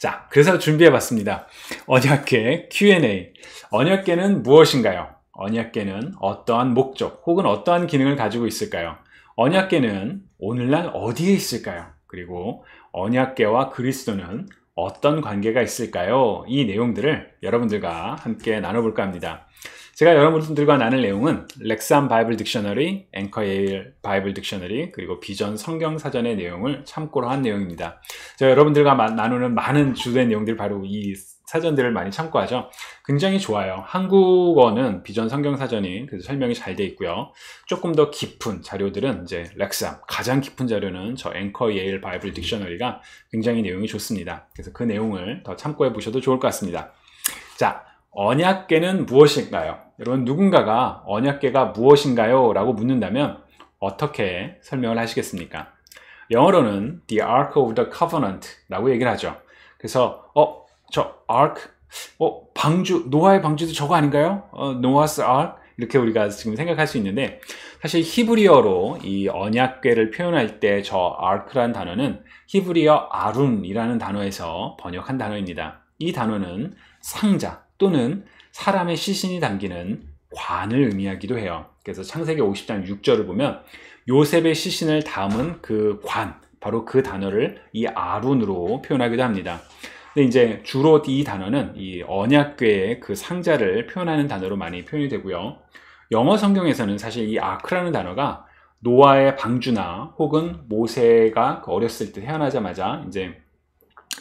자, 그래서 준비해봤습니다. 언약궤 Q&A. 언약궤는 무엇인가요? 언약궤는 어떠한 목적 혹은 어떠한 기능을 가지고 있을까요? 언약궤는 오늘날 어디에 있을까요? 그리고 언약궤와 그리스도는 어떤 관계가 있을까요? 이 내용들을 여러분들과 함께 나눠볼까 합니다. 제가 여러분들과 나눌 내용은 렉삼 바이블 딕셔너리, 앵커 예일 바이블 딕셔너리, 그리고 비전 성경 사전의 내용을 참고로 한 내용입니다. 제가 여러분들과 나누는 많은 주된 내용들 바로 이 사전들을 많이 참고하죠. 굉장히 좋아요. 한국어는 비전 성경 사전이 그래서 설명이 잘 돼 있고요. 조금 더 깊은 자료들은 이제 렉삼, 가장 깊은 자료는 저 앵커 예일 바이블 딕셔너리가 굉장히 내용이 좋습니다. 그래서 그 내용을 더 참고해 보셔도 좋을 것 같습니다. 자, 언약궤는 무엇일까요? 여러분, 누군가가 언약궤가 무엇인가요? 라고 묻는다면 어떻게 설명을 하시겠습니까? 영어로는 The Ark of the Covenant 라고 얘기를 하죠. 그래서 저 Ark? 방주, 노아의 방주도 저거 아닌가요? Noah's Ark? 이렇게 우리가 지금 생각할 수 있는데, 사실 히브리어로 이 언약궤를 표현할 때 저 Ark라는 단어는 히브리어 아룬이라는 단어에서 번역한 단어입니다. 이 단어는 상자 또는 사람의 시신이 담기는 관을 의미하기도 해요. 그래서 창세기 50장 6절을 보면 요셉의 시신을 담은 그 관, 바로 그 단어를 이 아룬으로 표현하기도 합니다. 근데 이제 주로 이 단어는 이 언약궤의 그 상자를 표현하는 단어로 많이 표현이 되고요. 영어 성경에서는 사실 이 아크라는 단어가 노아의 방주나 혹은 모세가 어렸을 때 태어나자마자 이제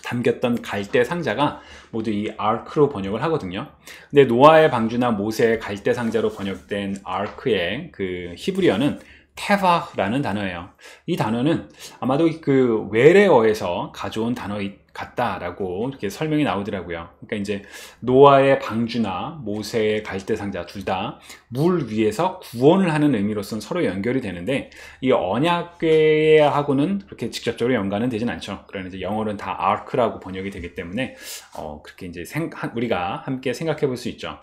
담겼던 갈대 상자가 모두 이 아크로 번역을 하거든요. 근데 노아의 방주나 모세의 갈대 상자로 번역된 아크의 그 히브리어는 테바라는 단어예요. 이 단어는 아마도 그 외래어에서 가져온 단어 같다라고 이렇게 설명이 나오더라고요. 그러니까 이제 노아의 방주나 모세의 갈대 상자 둘 다 물 위에서 구원을 하는 의미로서는 서로 연결이 되는데 이 언약궤하고는 그렇게 직접적으로 연관은 되진 않죠. 그러나 이제 영어로는 다 아크라고 번역이 되기 때문에 그렇게 이제 우리가 함께 생각해 볼 수 있죠.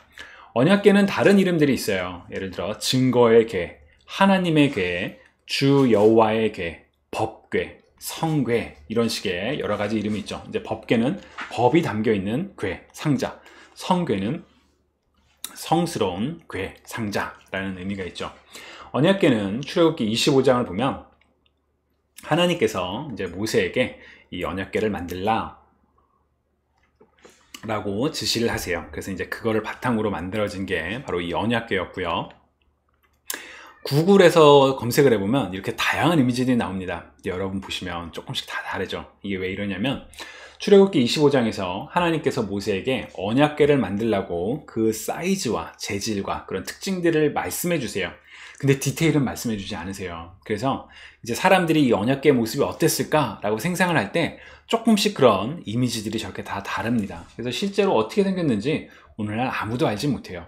언약궤는 다른 이름들이 있어요. 예를 들어 증거의 궤, 하나님의 궤, 주 여호와의 궤, 법궤, 성궤, 이런 식의 여러 가지 이름이 있죠. 이제 법궤는 법이 담겨 있는 궤, 상자. 성궤는 성스러운 궤, 상자라는 의미가 있죠. 언약궤는 출애굽기 25장을 보면 하나님께서 이제 모세에게 이 언약궤를 만들라 라고 지시를 하세요. 그래서 이제 그거를 바탕으로 만들어진 게 바로 이 언약궤였고요. 구글에서 검색을 해보면 이렇게 다양한 이미지들이 나옵니다. 여러분 보시면 조금씩 다 다르죠. 이게 왜 이러냐면 출애굽기 25장에서 하나님께서 모세에게 언약궤를 만들라고 그 사이즈와 재질과 그런 특징들을 말씀해 주세요. 근데 디테일은 말씀해 주지 않으세요. 그래서 이제 사람들이 이 언약궤 모습이 어땠을까 라고 생각을 할 때 조금씩 그런 이미지들이 저렇게 다 다릅니다. 그래서 실제로 어떻게 생겼는지 오늘날 아무도 알지 못해요.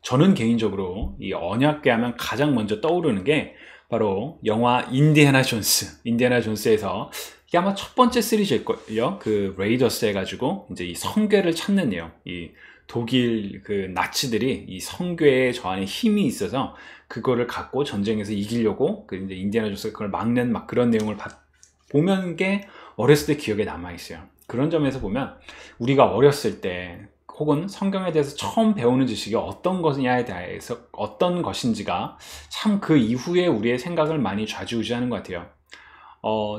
저는 개인적으로 이 언약궤 하면 가장 먼저 떠오르는 게 바로 영화 인디애나 존스에서 이게 아마 첫 번째 시리즈일 거예요. 그 레이더스 해가지고 이제 이 성궤를 찾는 내용, 이 독일 그 나치들이 이 성궤에 저 안에 힘이 있어서 그거를 갖고 전쟁에서 이기려고 그 이제 인디애나 존스가 그걸 막는 막 그런 내용을 보면 게 어렸을 때 기억에 남아 있어요. 그런 점에서 보면 우리가 어렸을 때 혹은 성경에 대해서 처음 배우는 지식이 어떤 것이냐에 대해서 어떤 것인지가 참 그 이후에 우리의 생각을 많이 좌지우지하는 것 같아요.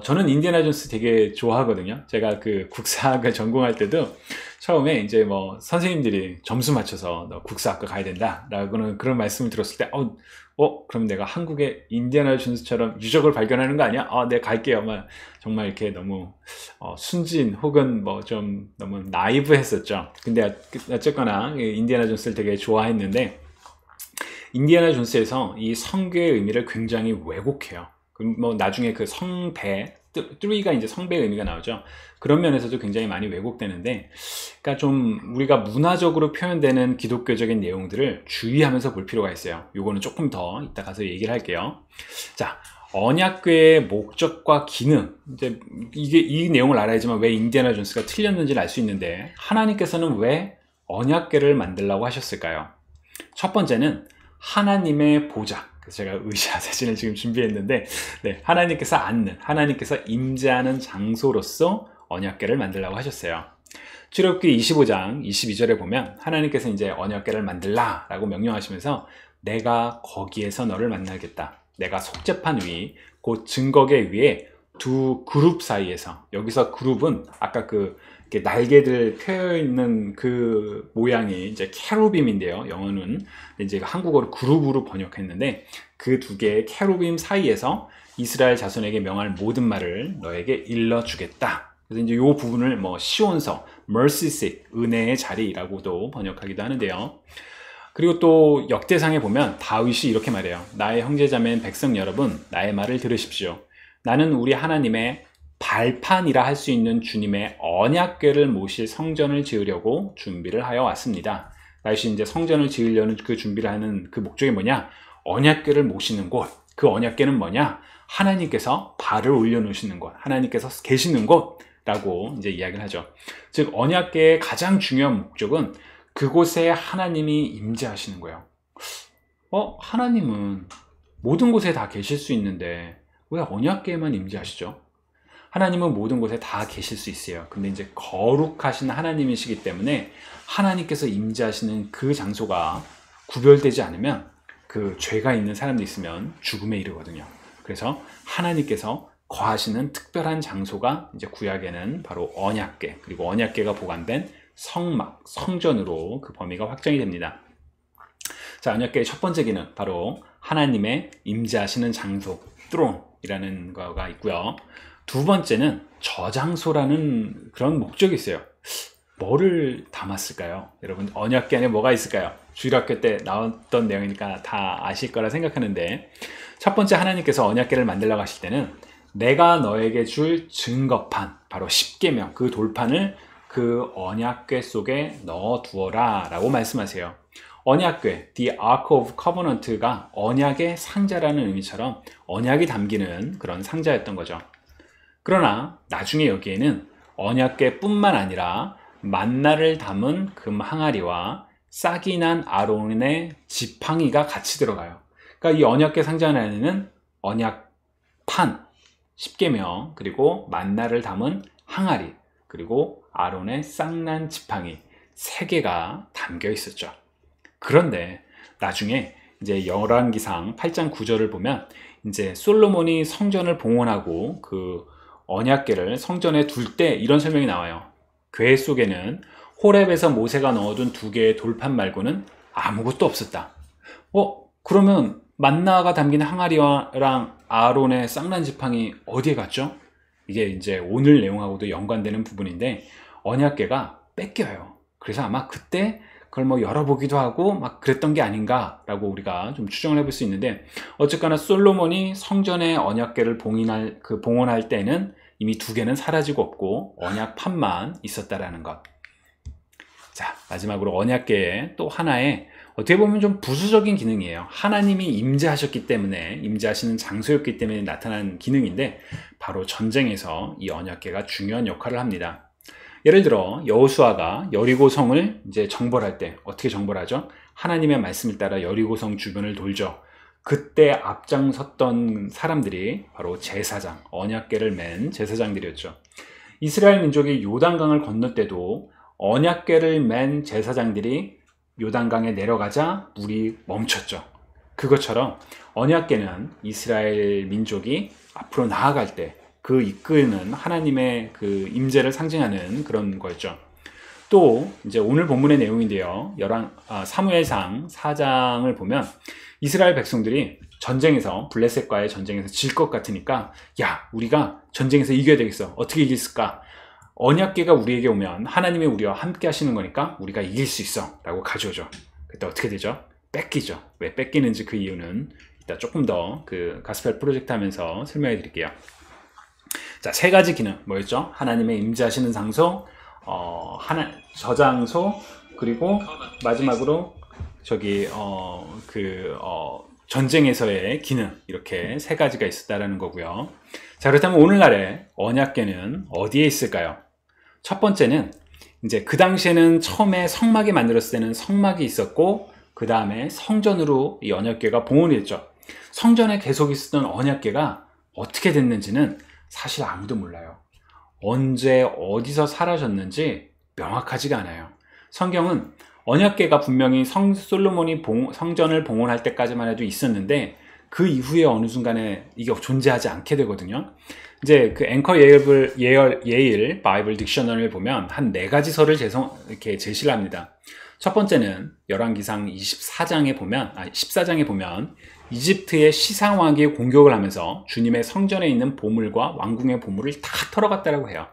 저는 인디애나 존스 되게 좋아하거든요. 제가 그 국사학을 전공할 때도 처음에 이제 뭐 선생님들이 점수 맞춰서 너 국사학과 가야 된다 라고는 그런 말씀을 들었을 때 그럼 내가 한국의 인디애나 존스처럼 유적을 발견하는 거 아니야? 내가 갈게요. 정말 이렇게 너무 순진 혹은 뭐 좀 너무 나이브 했었죠. 근데 어쨌거나 인디애나 존스를 되게 좋아했는데 인디애나 존스에서 이 성궤의 의미를 굉장히 왜곡해요. 뭐 나중에 그 성배, 3가 이제 성배의 의미가 나오죠. 그런 면에서도 굉장히 많이 왜곡되는데, 그러니까 좀 우리가 문화적으로 표현되는 기독교적인 내용들을 주의하면서 볼 필요가 있어요. 요거는 조금 더 이따 가서 얘기를 할게요. 자, 언약궤의 목적과 기능, 이제 이 내용을 알아야지만 왜 인디애나 존스가 틀렸는지를 알 수 있는데, 하나님께서는 왜 언약궤를 만들라고 하셨을까요? 첫 번째는 하나님의 보좌. 그래서 제가 의자 사진을 지금 준비했는데, 하나님께서 앉는, 하나님께서 임재하는 장소로서 언약궤를 만들라고 하셨어요. 출애굽기 25장 22절에 보면 하나님께서 이제 언약궤를 만들라 라고 명령하시면서 내가 거기에서 너를 만나겠다. 내가 속죄판 위, 곧 증거궤 위에 두 그룹 사이에서, 여기서 그룹은 아까 그 날개들 펴 있는 그 모양이 이제 캐루빔인데요. 영어는 이제 한국어로 그룹으로 번역했는데 그 두 개의 캐루빔 사이에서 이스라엘 자손에게 명할 모든 말을 너에게 일러 주겠다. 그래서 이제 이 부분을 뭐 시온서, mercy seat, 은혜의 자리라고도 번역하기도 하는데요. 그리고 또 역대상에 보면 다윗이 이렇게 말해요. 나의 형제자매인 백성 여러분, 나의 말을 들으십시오. 나는 우리 하나님의 발판이라 할 수 있는 주님의 언약궤를 모실 성전을 지으려고 준비를 하여 왔습니다. 다윗이 이제 성전을 지으려는 그 준비를 하는 그 목적이 뭐냐? 언약궤를 모시는 곳. 그 언약궤는 뭐냐? 하나님께서 발을 올려놓으시는 곳, 하나님께서 계시는 곳라고 이제 이야기를 하죠. 즉 언약궤의 가장 중요한 목적은 그곳에 하나님이 임재하시는 거예요. 하나님은 모든 곳에 다 계실 수 있는데 왜 언약궤에만 임재하시죠? 하나님은 모든 곳에 다 계실 수 있어요. 근데 이제 거룩하신 하나님이시기 때문에 하나님께서 임재하시는 그 장소가 구별되지 않으면 그 죄가 있는 사람도 있으면 죽음에 이르거든요. 그래서 하나님께서 거하시는 특별한 장소가 이제 구약에는 바로 언약궤, 그리고 언약궤가 보관된 성막, 성전으로 그 범위가 확정이 됩니다. 자, 언약궤의 첫 번째 기능, 바로 하나님의 임재하시는 장소, throne이라는 거가 있고요. 두 번째는 저장소라는 그런 목적이 있어요. 뭐를 담았을까요? 여러분, 언약궤 안에 뭐가 있을까요? 주일학교 때 나왔던 내용이니까 다 아실 거라 생각하는데, 첫 번째 하나님께서 언약궤를 만들려고 하실 때는 내가 너에게 줄 증거판, 바로 십계명, 그 돌판을 그 언약궤 속에 넣어 두어라 라고 말씀하세요. 언약궤, The Ark of Covenant가 언약의 상자라는 의미처럼 언약이 담기는 그런 상자였던 거죠. 그러나 나중에 여기에는 언약궤 뿐만 아니라 만나를 담은 금 항아리와 싹이 난 아론의 지팡이가 같이 들어가요. 그러니까 이 언약궤 상자 안에는 언약판, 십계명, 그리고 만나를 담은 항아리, 그리고 아론의 싹난 지팡이, 세 개가 담겨 있었죠. 그런데 나중에 이제 열왕기상 8장 9절을 보면 이제 솔로몬이 성전을 봉헌하고 그 언약궤를 성전에 둘 때 이런 설명이 나와요. 궤 속에는 호렙에서 모세가 넣어둔 두 개의 돌판 말고는 아무것도 없었다. 그러면 만나가 담긴 항아리랑 아론의 쌍난 지팡이 어디에 갔죠? 이게 이제 오늘 내용하고도 연관되는 부분인데 언약궤가 뺏겨요. 그래서 아마 그때 그걸 뭐 열어보기도 하고 막 그랬던 게 아닌가라고 우리가 좀 추정을 해볼 수 있는데, 어쨌거나 솔로몬이 성전의 언약궤를 봉헌할 때는 이미 두 개는 사라지고 없고 언약판만 있었다라는 것. 자, 마지막으로 언약궤의 또 하나의 어떻게 보면 좀 부수적인 기능이에요. 하나님이 임재하셨기 때문에, 임재하시는 장소였기 때문에 나타난 기능인데, 바로 전쟁에서 이 언약궤가 중요한 역할을 합니다. 예를 들어 여호수아가 여리고성을 이제 정벌할 때 어떻게 정벌하죠? 하나님의 말씀을 따라 여리고성 주변을 돌죠. 그때 앞장섰던 사람들이 바로 제사장, 언약궤를 맨 제사장들이었죠. 이스라엘 민족이 요단강을 건널 때도 언약궤를 맨 제사장들이 요단강에 내려가자 물이 멈췄죠. 그것처럼 언약궤는 이스라엘 민족이 앞으로 나아갈 때 그 이끄는 하나님의 그 임재를 상징하는 그런 거였죠. 또 이제 오늘 본문의 내용인데요. 사무엘상 4장을 보면 이스라엘 백성들이 전쟁에서, 블레셋과의 전쟁에서 질 것 같으니까, 야, 우리가 전쟁에서 이겨야 되겠어. 어떻게 이길까? 언약궤가 우리에게 오면 하나님이 우리와 함께 하시는 거니까 우리가 이길 수 있어 라고 가져오죠. 그때 어떻게 되죠? 뺏기죠. 왜 뺏기는지 그 이유는 이따 조금 더 그 가스펠 프로젝트 하면서 설명해 드릴게요. 자, 세 가지 기능 뭐였죠? 하나님의 임재하시는 장소, 저장소, 그리고 마지막으로 전쟁에서의 기능, 이렇게 세 가지가 있었다라는 거고요. 자, 그렇다면 오늘날의 언약궤는 어디에 있을까요? 첫 번째는 이제 그 당시에는 처음에 성막이 만들었을 때는 성막이 있었고, 그 다음에 성전으로 이 언약궤가 봉헌이 됐죠. 성전에 계속 있었던 언약궤가 어떻게 됐는지는 사실 아무도 몰라요. 언제 어디서 사라졌는지 명확하지가 않아요. 성경은 언약궤가 분명히 솔로몬이 성전을 봉헌할 때까지만 해도 있었는데 그 이후에 어느 순간에 이게 존재하지 않게 되거든요. 이제 그 앵커 예일 바이블 딕셔너리를 보면 한 4가지 설을 이렇게 제시를 합니다. 첫 번째는 열왕기상 14장에 보면 이집트의 시상왕이 공격을 하면서 주님의 성전에 있는 보물과 왕궁의 보물을 다 털어갔다라고 해요.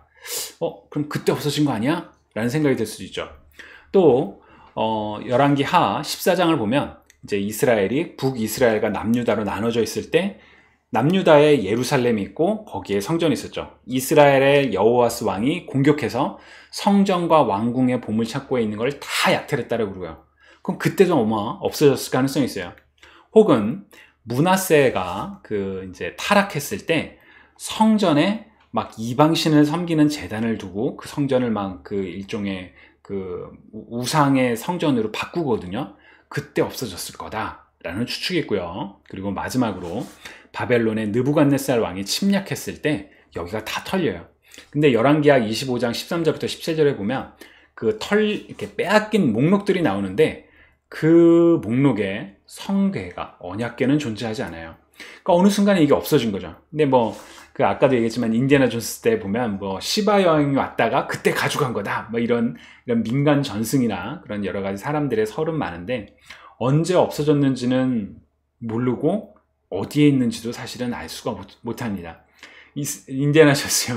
그럼 그때 없어진 거 아니야? 라는 생각이 들 수도 있죠. 또 열왕기하 14장을 보면 이제 이스라엘이 북이스라엘과 남유다로 나눠져 있을 때 남유다에 예루살렘이 있고 거기에 성전이 있었죠. 이스라엘의 여호아스 왕이 공격해서 성전과 왕궁의 보물창고에 있는 걸 다 약탈했다고 그러고요. 그럼 그때도 아마 없어졌을 가능성이 있어요. 혹은 므낫세가 이제 타락했을 때 성전에 막 이방신을 섬기는 제단을 두고 그 성전을 막 일종의 우상의 성전으로 바꾸거든요. 그때 없어졌을 거다라는 추측이 있고요. 그리고 마지막으로 바벨론의 느부갓네살 왕이 침략했을 때 여기가 다 털려요. 근데 열왕기하 25장 13절부터 17절에 보면 이렇게 빼앗긴 목록들이 나오는데 그 목록에 성궤가 언약궤는 존재하지 않아요. 그러니까 어느 순간에 이게 없어진 거죠. 근데 아까도 얘기했지만 인디애나 존스 때 보면 시바 여행이 왔다가 그때 가져간 거다. 이런 민간 전승이나 그런 여러 가지 사람들의 설은 많은데 언제 없어졌는지는 모르고 어디에 있는지도 사실은 알 수가 못합니다. 인디애나 존스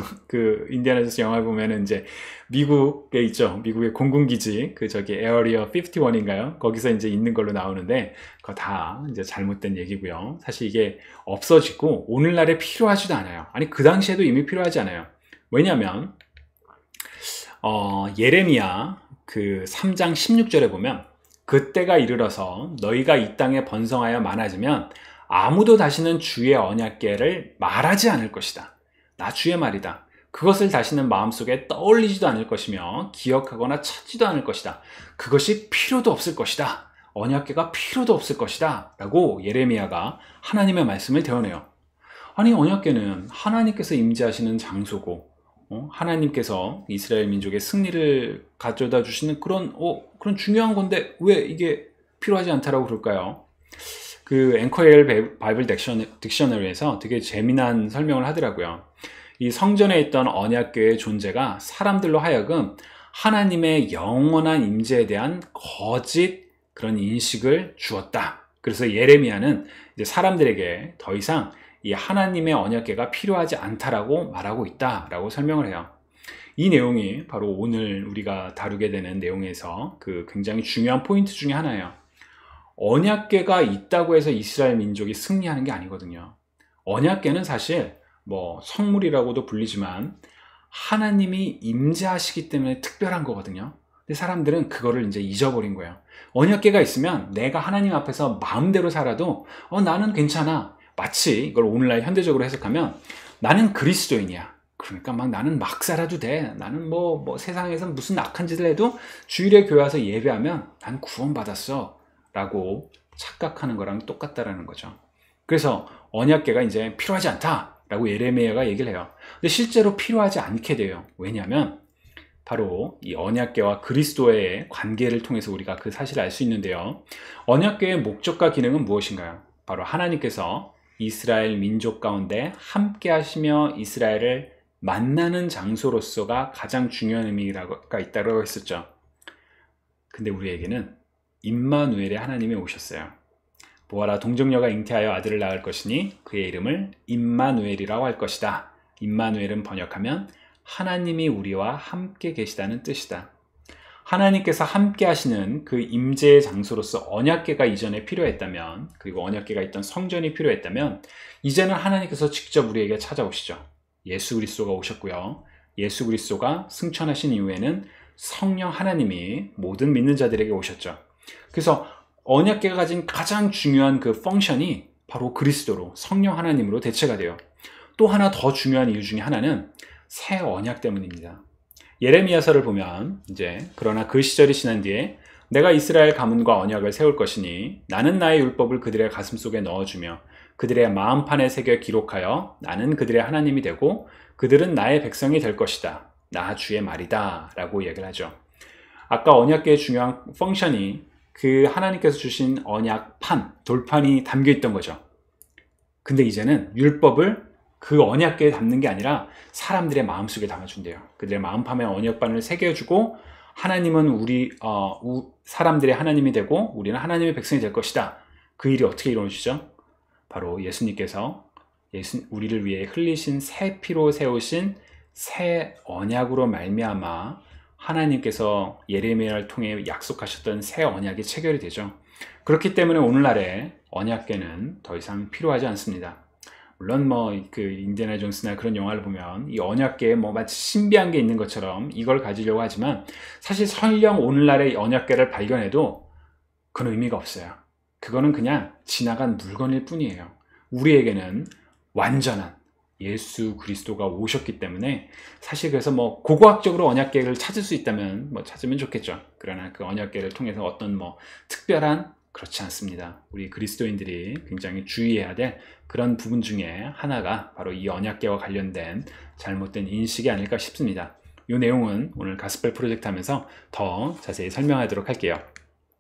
영화 보면은 이제 미국에 있죠. 미국의 공군기지 에어리어 51인가요? 거기서 이제 있는 걸로 나오는데 그거 다 이제 잘못된 얘기고요. 사실 이게 없어지고 오늘날에 필요하지도 않아요. 아니 그 당시에도 이미 필요하지 않아요. 왜냐하면 예레미야 3장 16절에 보면 그때가 이르러서 너희가 이 땅에 번성하여 많아지면 아무도 다시는 주의 언약궤를 말하지 않을 것이다. 나 주의 말이다. 그것을 다시는 마음속에 떠올리지도 않을 것이며 기억하거나 찾지도 않을 것이다. 그것이 필요도 없을 것이다. 언약궤가 필요도 없을 것이다. 라고 예레미야가 하나님의 말씀을 대언해요. 아니 언약궤는 하나님께서 임재하시는 장소고 하나님께서 이스라엘 민족의 승리를 가져다 주시는 그런 중요한 건데 왜 이게 필요하지 않다라고 그럴까요? 앵커엘 바이블 딕셔너리에서 되게 재미난 설명을 하더라고요. 이 성전에 있던 언약궤의 존재가 사람들로 하여금 하나님의 영원한 임재에 대한 거짓 그런 인식을 주었다. 그래서 예레미야는 이제 사람들에게 더 이상 이 하나님의 언약궤가 필요하지 않다라고 말하고 있다라고 설명을 해요. 이 내용이 바로 오늘 우리가 다루게 되는 내용에서 굉장히 중요한 포인트 중에 하나예요. 언약궤가 있다고 해서 이스라엘 민족이 승리하는 게 아니거든요. 언약궤는 사실 성물이라고도 불리지만 하나님이 임재하시기 때문에 특별한 거거든요. 근데 사람들은 그거를 이제 잊어버린 거예요. 언약궤가 있으면 내가 하나님 앞에서 마음대로 살아도 나는 괜찮아. 마치 이걸 오늘날 현대적으로 해석하면 나는 그리스도인이야. 그러니까 나는 막 살아도 돼. 나는 세상에서 무슨 악한 짓을 해도 주일에 교회 와서 예배하면 난 구원받았어. 라고 착각하는 거랑 똑같다라는 거죠. 그래서 언약궤가 이제 필요하지 않다라고 예레미야가 얘기를 해요. 근데 실제로 필요하지 않게 돼요. 왜냐하면 바로 이 언약궤와 그리스도의 관계를 통해서 우리가 그 사실을 알 수 있는데요. 언약궤의 목적과 기능은 무엇인가요? 바로 하나님께서 이스라엘 민족 가운데 함께 하시며 이스라엘을 만나는 장소로서가 가장 중요한 의미가 있다고 했었죠. 근데 우리에게는 임마누엘의 하나님이 오셨어요. 보아라 동정녀가 잉태하여 아들을 낳을 것이니 그의 이름을 임마누엘이라고 할 것이다. 임마누엘은 번역하면 하나님이 우리와 함께 계시다는 뜻이다. 하나님께서 함께 하시는 그 임재의 장소로서 언약궤가 이전에 필요했다면, 그리고 언약궤가 있던 성전이 필요했다면 이제는 하나님께서 직접 우리에게 찾아오시죠. 예수 그리스도가 오셨고요. 예수 그리스도가 승천하신 이후에는 성령 하나님이 모든 믿는 자들에게 오셨죠. 그래서 언약궤가 가진 가장 중요한 그 펑션이 바로 그리스도로 성령 하나님으로 대체가 돼요. 또 하나 더 중요한 이유 중에 하나는 새 언약 때문입니다. 예레미야서를 보면 그러나 그 시절이 지난 뒤에 내가 이스라엘 가문과 언약을 세울 것이니 나는 나의 율법을 그들의 가슴속에 넣어주며 그들의 마음판에 새겨 기록하여 나는 그들의 하나님이 되고 그들은 나의 백성이 될 것이다. 나 주의 말이다 라고 얘기를 하죠. 아까 언약계의 중요한 펑션이 그 하나님께서 주신 언약판, 돌판이 담겨 있던 거죠. 근데 이제는 율법을 그 언약계에 담는 게 아니라 사람들의 마음속에 담아준대요. 그들의 마음판에 언약판을 새겨주고 하나님은 사람들의 하나님이 되고 우리는 하나님의 백성이 될 것이다. 그 일이 어떻게 이루어지죠? 바로 예수님께서 우리를 위해 흘리신 새 피로 세우신 새 언약으로 말미암아 하나님께서 예레미야를 통해 약속하셨던 새 언약이 체결이 되죠. 그렇기 때문에 오늘날의 언약궤는 더 이상 필요하지 않습니다. 물론 그 인디애나 존스나 그런 영화를 보면 이 언약궤에 마치 신비한 게 있는 것처럼 이걸 가지려고 하지만 사실 설령 오늘날의 언약궤를 발견해도 그건 의미가 없어요. 그거는 그냥 지나간 물건일 뿐이에요. 우리에게는 완전한 예수 그리스도가 오셨기 때문에 사실 그래서 고고학적으로 언약궤를 찾을 수 있다면 찾으면 좋겠죠. 그러나 그 언약궤를 통해서 어떤 특별한 그렇지 않습니다. 우리 그리스도인들이 굉장히 주의해야 될 그런 부분 중에 하나가 바로 이 언약궤와 관련된 잘못된 인식이 아닐까 싶습니다. 이 내용은 오늘 가스펠 프로젝트 하면서 더 자세히 설명하도록 할게요.